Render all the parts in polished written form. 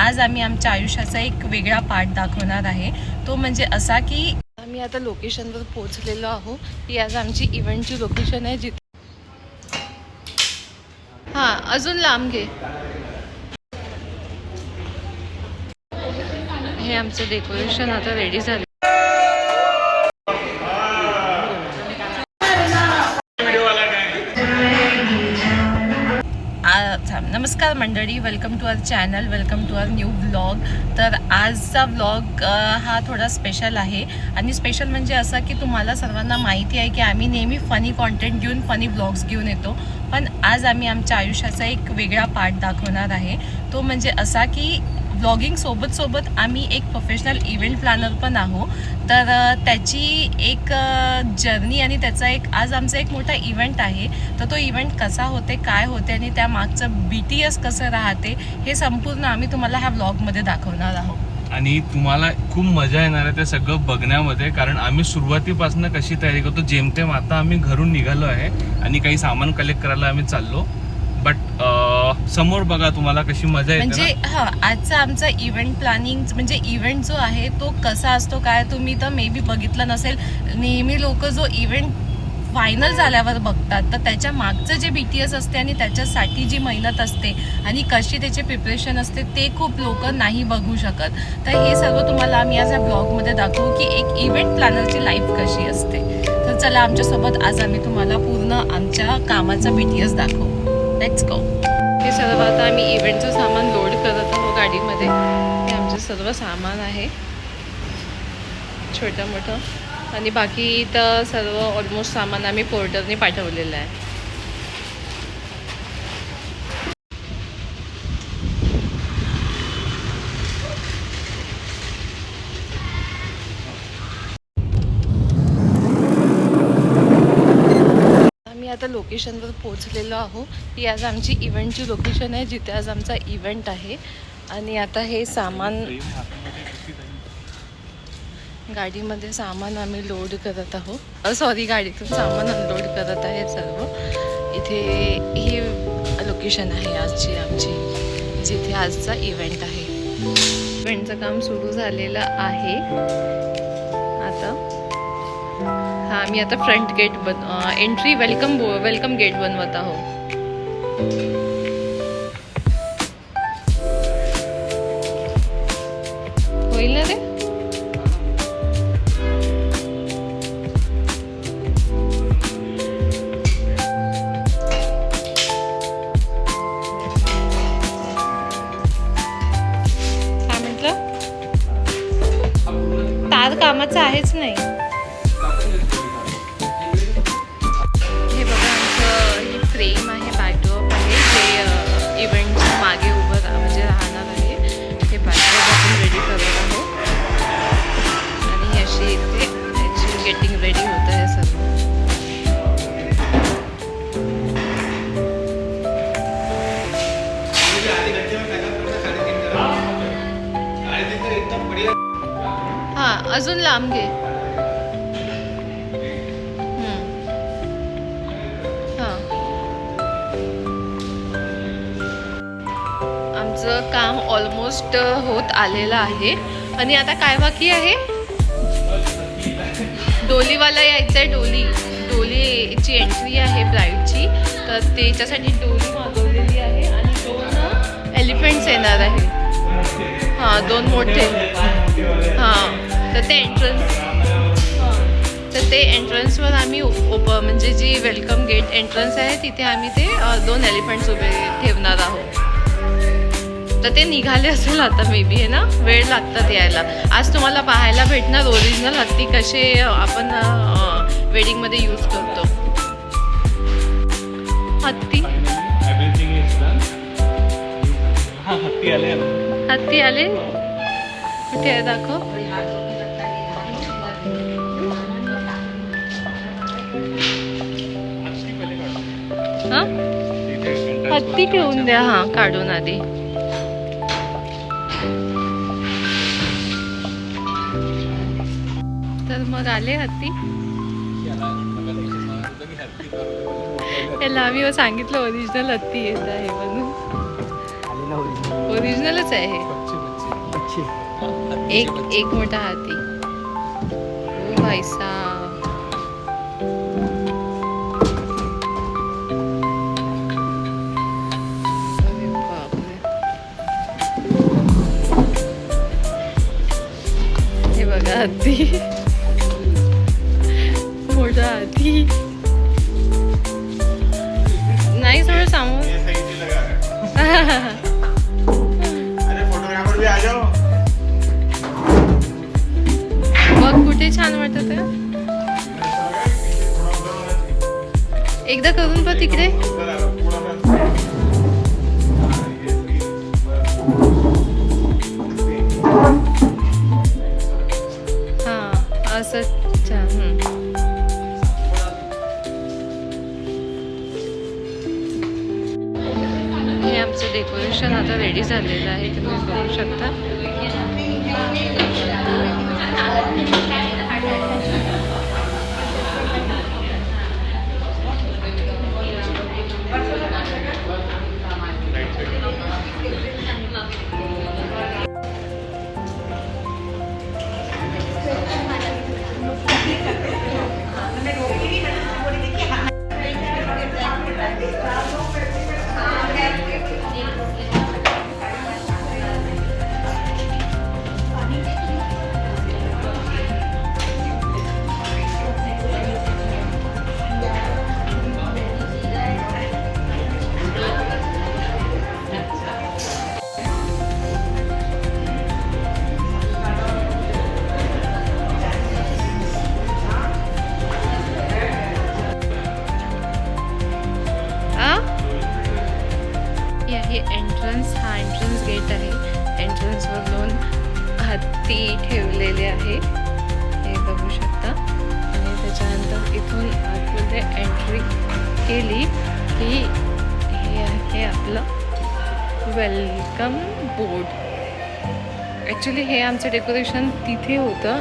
आज आम्ही आमच्या आयुष्याचा एक वेगळा पार्ट दाखवणार आहे। तो म्हणजे असा की आम्ही आता लोकेशनवर पोहोचलेलो आहोत। ही आज आमची इव्हेंटची लोकेशन आहे जिथे हां अजून लांब घे। हे आमचं डेकोरेशन आता रेडी झालं। नमस्कार मंडळी, welcome to our channel, welcome to our new vlog. तर आजचा व्लॉग हा थोडा स्पेशल आहे आणि स्पेशल म्हणजे असं की तुम्हाला सर्वांना माहिती आहे की आम्ही नेहमी फनी कॉन्टेंट घेऊन फनी व्लॉग्स घेऊन येतो, पण आज आम्ही आमच्या आयुष्याचा एक वेगळा पार्ट दाखवणार आहे। तो म्हणजे असा की व्लॉगिंग सोबत आम्ही एक प्रोफेशनल इव्हेंट प्लॅनर पण आहोत। तर त्याची एक जर्नी आणि त्याचा एक आज आमचा एक मोठा इव्हेंट आहे। तर तो इव्हेंट कसा होते, काय होते आणि त्यामागचं BTS कसं राहते हे संपूर्ण आम्ही तुम्हाला ह्या व्लॉगमध्ये दाखवणार आहोत। आणि तुम्हाला खूप मजा येणार आहे ते सगळं बघण्यामध्ये, कारण आम्ही सुरुवातीपासून कशी तयारी करतो जेमतेम आता आम्ही घरून निघालो आहे आणि काही सामान कलेक्ट करायला आम्ही चाललो। बट समोर बघा तुम्हाला कशी मजा येते। म्हणजे आजचा आमचा इव्हेंट प्लॅनिंग म्हणजे इव्हेंट जो आहे तो कसा असतो काय तुम्ही तर मे बी बघितलं नसेल। नेहमी लोक जो इव्हेंट फायनल झाल्यावर बघतात, तर त्याच्या मागचं जे BTS असते आणि त्याच्यासाठी जी मेहनत असते आणि कशी त्याचे प्रिपरेशन असते ते खूप लोक नाही बघू शकत। तर हे सर्व तुम्हाला आम्ही आज या ब्लॉगमध्ये दाखवू की एक इव्हेंट प्लॅनरची लाईफ कशी असते। तर चला आमच्यासोबत आज आम्ही तुम्हाला पूर्ण आमच्या कामाचा BTS दाखवू। Let's go. हे सर्व आता आम्ही इव्हेंटचं सामान लोड करत आहोत गाडीमध्ये। हे आमचं सर्व सामान आहे छोटं मोठं, आणि बाकी तर सर्व ऑलमोस्ट सामान आम्ही पोर्टरने पाठवलेलं आहे। आम्ही आता लोकेशनवर पोहोचलेलो आहोत। ही आज आमची इव्हेंटची लोकेशन आहे जिथे आज आमचा इव्हेंट आहे। आणि आता हे सामान गाडीमध्ये सामान आम्ही लोड करत आहोत। सॉरी, गाडीतून सामान अनलोड करत आहे सर्व। इथे ही लोकेशन आहे आजची आमची जिथे आजचा इव्हेंट आहे। इव्हेंटचं काम सुरू झालेलं आहे आता। हा आम्ही आता front gate entry welcome gate बनवत आहोत। होईल ना रे? काय म्हटलं? तार कामाचं आहेच नाही। हे बघा आमचं ही फ्रेम आहे, बॅकड्रॉप आहे जे इव्हेंटच्या मागे उभं म्हणजे राहणार आहे। हे बॅकड्रॉप आपण रेडी करत आहोत आणि अशी इथे याची गेटिंग रेडी होत आहे सर्व। हां अजून लांब घे। आमचं काम ऑलमोस्ट होत आलेलं आहे आणि आता काय बाकी आहे? डोलीवाला यायचं आहे। डोलीची एंट्री आहे ब्राईडची, तर त्याच्यासाठी डोली मागवलेली आहे आणि 2 एलिफंट्स येणार आहे। हां 2 मोठे। हां तर ते एंट्रन्सवर आम्ही म्हणजे जी वेलकम गेट एंट्रन्स आहे तिथे आम्ही ते 2 एलिफंट्स उभे ठेवणार आहोत। तर ते निघाले असेल आता मे बी, आहे ना? वेळ लागतात यायला। आज तुम्हाला पाहायला भेटणार ओरिजिनल हत्ती कसे आपण वेडिंगमध्ये यूज करतो। हत्ती आले कुठे आहे दाखव। हां हत्ती ठेवून द्या, हां काढून आधी। तर मग आले हत्ती। त्याला आम्ही सांगितलं ओरिजिनल हत्ती येत आहे म्हणून। ओरिजिनलच आहे हे. एक मोठा हाती. ओ भाई साहब. अरे बापरे. हे बघा हाती. मोठा हाती. नाही थोडं समोर. बघ कुठे छान वाटत आहे. एकदा करून बघ तिकडे. हा असं छान. हे आमचं डेकोरेशन आता रेडी झालेलं आहे, तुम्ही बघू शकता. हे एंट्रन्स, हा एंट्रन्स गेट आहे. एंट्रन्सवर 2 हत्ती ठेवलेले आहे, हे बघू शकता. आणि त्याच्यानंतर इथून आतमध्ये एंट्री केली की हे आहे आपलं वेलकम बोर्ड. ॲक्च्युली हे आमचं डेकोरेशन तिथे होतं,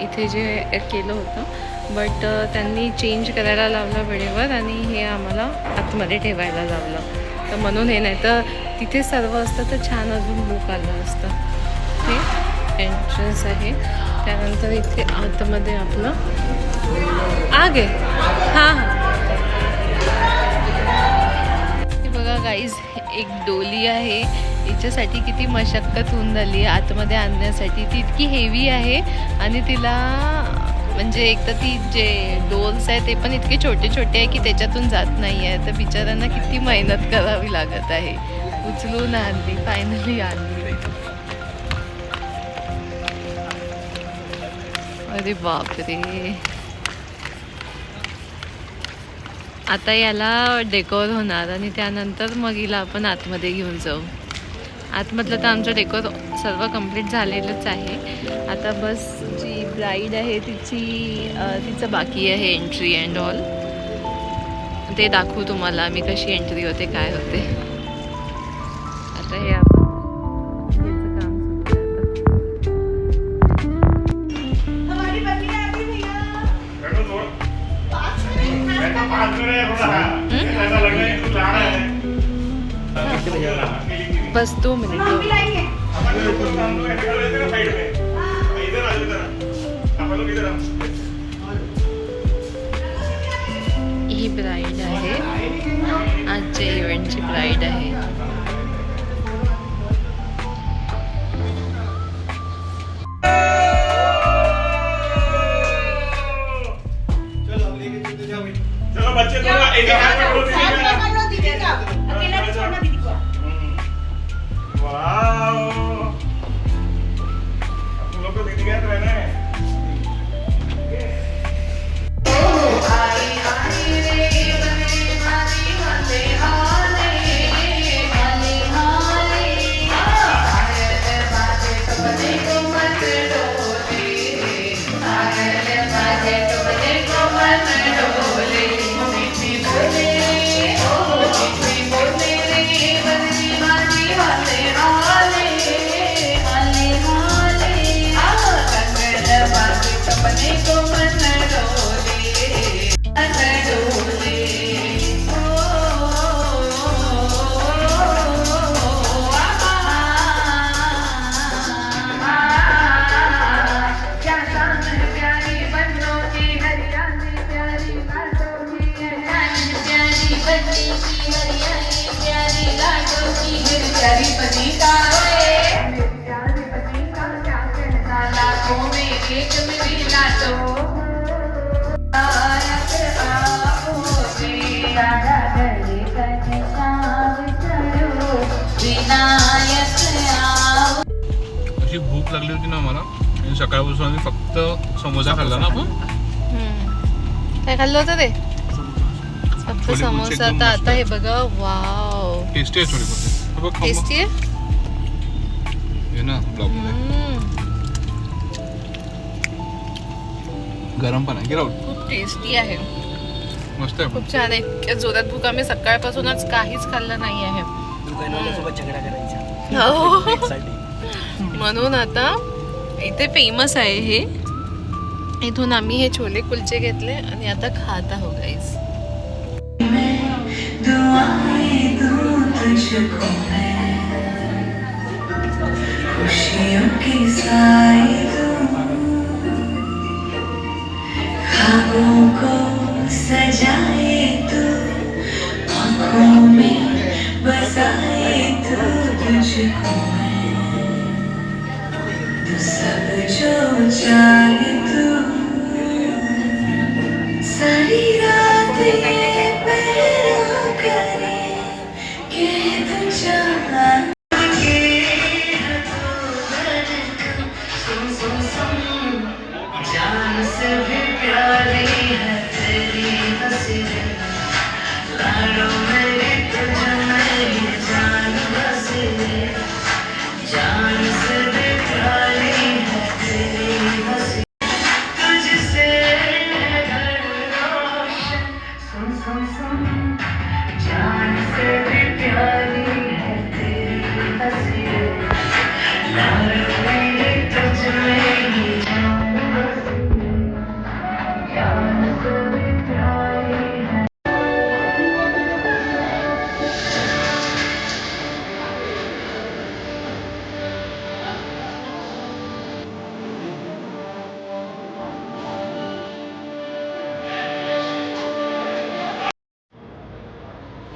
इथे जे केलं होतं, बट त्यांनी चेंज करायला लावलं वेळेवर आणि हे आम्हाला आतमध्ये ठेवायला लावलं. तर म्हणून हे, नाही तर तिथे सर्व असतं तर छान अजून लुक आलं असतं. हे एंट्रन्स आहे. त्यानंतर इथे आतमध्ये आपलं आग आहे. हां हे बघा गाईज, एक डोली आहे. याच्यासाठी किती मशक्कत होऊन झाली आतमध्ये आणण्यासाठी. ती इतकी हेवी आहे आणि तिला म्हणजे एक तर ती जे डोल्स आहे ते पण इतके छोटे छोटे आहे की त्याच्यातून जात नाही आहे. तर बिचाऱ्यांना किती मेहनत करावी लागत आहे. उचलून आणली, फायनली आणली. अरे बापरे. आता याला डेकोर होणार आणि त्यानंतर मग हिला आपण आतमध्ये घेऊन जाऊ. आतमधलं तर आमचं डेकोर सर्व कंप्लीट झालेलंच आहे. आता बस जी ब्राईड आहे तिचं बाकी आहे एंट्री अँड ऑल. ते दाखवू तुम्हाला मी कशी एंट्री होते, काय होते. आता हे आपण याचं काम सुरू आहे. बस 2 मिनिट. ही ब्राईड आहे, आजच्या इव्हेंटची ब्राईड आहे. चलो बच्चे थोड़ा एक हाथ पकड़ो दीदी का, अकेला नहीं छोड़ना दीदी को. वाओ अशी भूक लागली होती ना मला, आणि सकाळपासून आम्ही फक्त समोसा खाल्ला ना आपण. काय खाल्लं होतं ते फक्त छोले कुलचे समोसा. एकदम तर मस्त आता हे आहे. बघा, वाव टेस्टी आहे थोडी कुलचे. बघ खाऊ बघ. टेस्टी आहे. हे ना ब्लॉग मध्ये गरम पण आहे की राहुल, खूप टेस्टी आहे, मस्त आहे पण. खूप छान आहे. इतक्या जोरात भूक, आम्ही सकाळपासूनच काहीच खाल्लं नाही आहे. दुकानवाल्यासोबत झगडा करायचा हो. साठी. म्हणून आता इथे फेमस आहे हे. इथून आम्ही हे छोले कुलचे घेतले आणि आता खात आहोत गाईस. खुशियों की साई ख्वाबों को सजाए तू, आँखों में बसाए तू तुझको मैं, तू सब जो चाहे तू, सारी रातें पहरा करे के तू चाहा जान से भी प्यारी है तेरी हंसी, लाडो मेरी तुझ मेरी जान बसे, जान से भी प्यारी है तेरी हंसी, तुझसे है घर रोशन, सुन सुन सुन, जान से भी प्यारी है तेरी हंसी, लाडो मेरी तुझ मेरी जान बसे, जान से भी प्यारी है.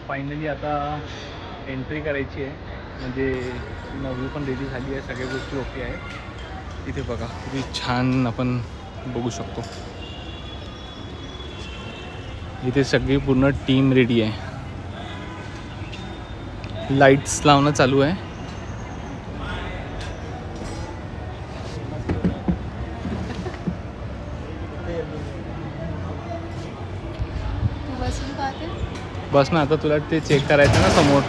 फायनली आता एंट्री करायची आहे, म्हणजे नववी पण रेडी झाली आहे, सगळ्या गोष्टी ओके आहे. इथे बघा किती छान आपण बघू शकतो. इथे सगळी पूर्ण टीम रेडी आहे. लाईट्स लावणं चालू आहे. बसून पाहते. बस ना, आता तुला ते चेक करायचं ना समोर,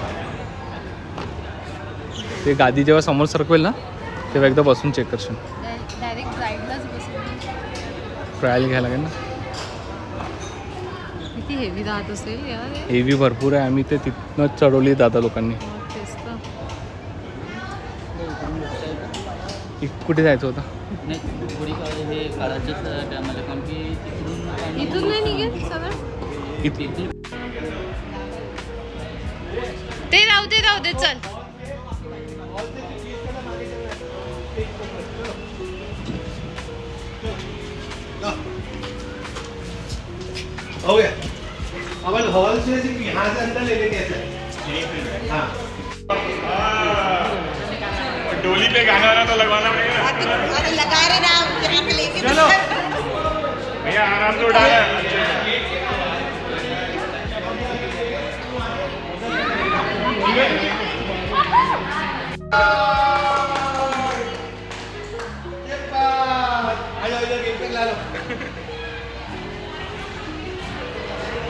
ते गादी जेव्हा समोर सरकवेल ना तेव्हा एकदा बसून चेक करशील. डायरेक्ट साईडलाच बसून. ट्रायल घ्यायला लागेल ना. किती हेवी राहत असेल यार हे. हेवी भरपूर आहे. आम्ही ते तिथनंच चढवली दादा लोकांनी. तेच तर. कुठे जायचं होतं? नाही थोडी हे काळाच्याच टायमाला, कारण की तिकडून इथून नाही निघेल सगळं. इथे ते राहू दे चल. हो गया अपन हॉल से सिर्फ यहाँ से अंदर ले लेंगे ऐसे. हाँ डोली पे गाना वाना तो लगवाना पड़ेगा. अरे लगा रहे ना आप यहाँ पे लेके चलो भैया आराम से उठाना.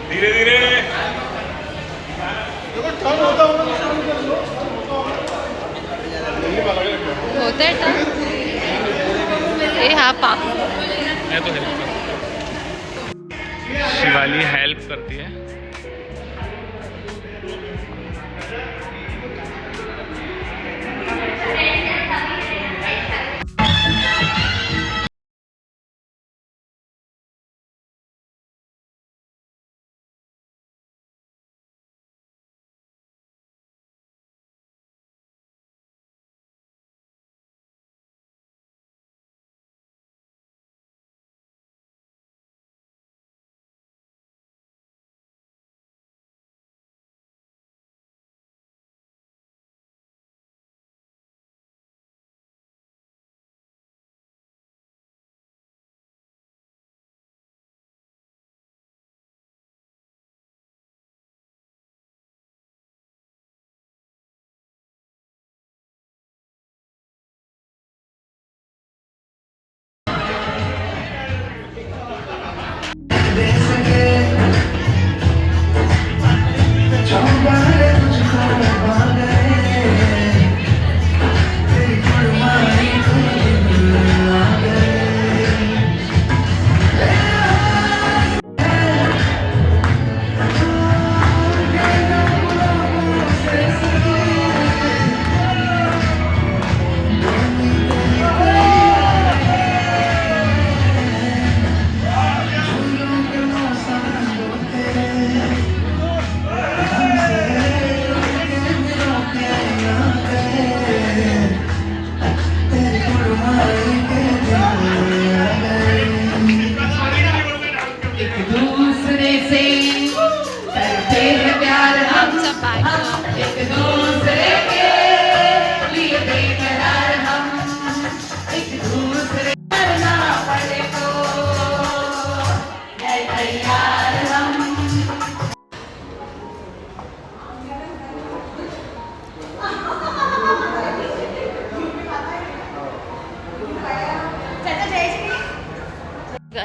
धीरे धीरे होतंय का? ए हा पाक. शिवाली हेल्प करती है.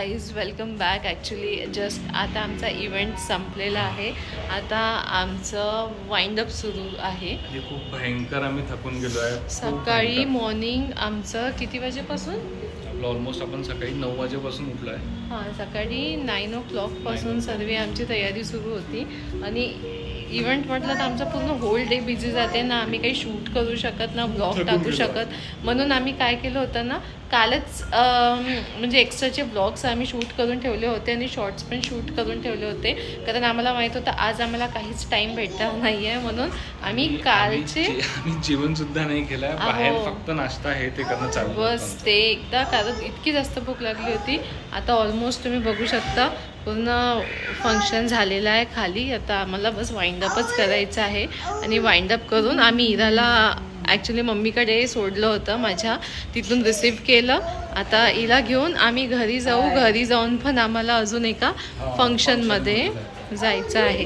Guys welcome back. Actually just आता आमचा इव्हेंट संपलेला आहे. आता आमचं वाइंडअप सुरू आहे. आणि खूप भयंकर आम्ही थकून गेलो आहे. सकाळी मॉर्निंग आमचं किती वाजेपासून? आपलं ऑलमोस्ट आपण सकाळी 9 वाजेपासून उठलो आहे. हां, सकाळी 9 o'clock पासून सर्व आमची तयारी सुरू होती. आणि इव्हेंट म्हटलं तर आमचा पूर्ण होल डे बिझी जाते ना. आम्ही काही शूट करू शकत ना, ब्लॉग टाकू शकत. म्हणून आम्ही काय केलं होतं ना, कालच म्हणजे एक्स्ट्राचे ब्लॉग्स आम्ही शूट करून ठेवले होते आणि शॉर्ट्स पण शूट करून ठेवले होते. कारण आम्हाला माहीत होतं आज आम्हाला काहीच टाईम भेटणार नाही आहे. म्हणून आम्ही कालचे आम्ही जेवण सुद्धा नाही केलं आहे. बाहेर अहो. फक्त नाश्ता हे ते करणं चालू होतं बस आमचं. ते एकदा, कारण इतकी जास्त भूक लागली होती. आता ऑलमोस्ट तुम्ही बघू शकता पूर्ण फंक्शन झालेलं आहे खाली. आता आम्हाला बस वाइंडअपच करायचं आहे. आणि वाइंडअप करून आम्ही इराला ॲक्च्युली मम्मीकडे सोडलं होतं माझ्या, तिथून रिसीव्ह केलं. आता हिला घेऊन आम्ही घरी जाऊ. घरी जाऊन पण आम्हाला अजून एका फंक्शनमध्ये जायचं आहे.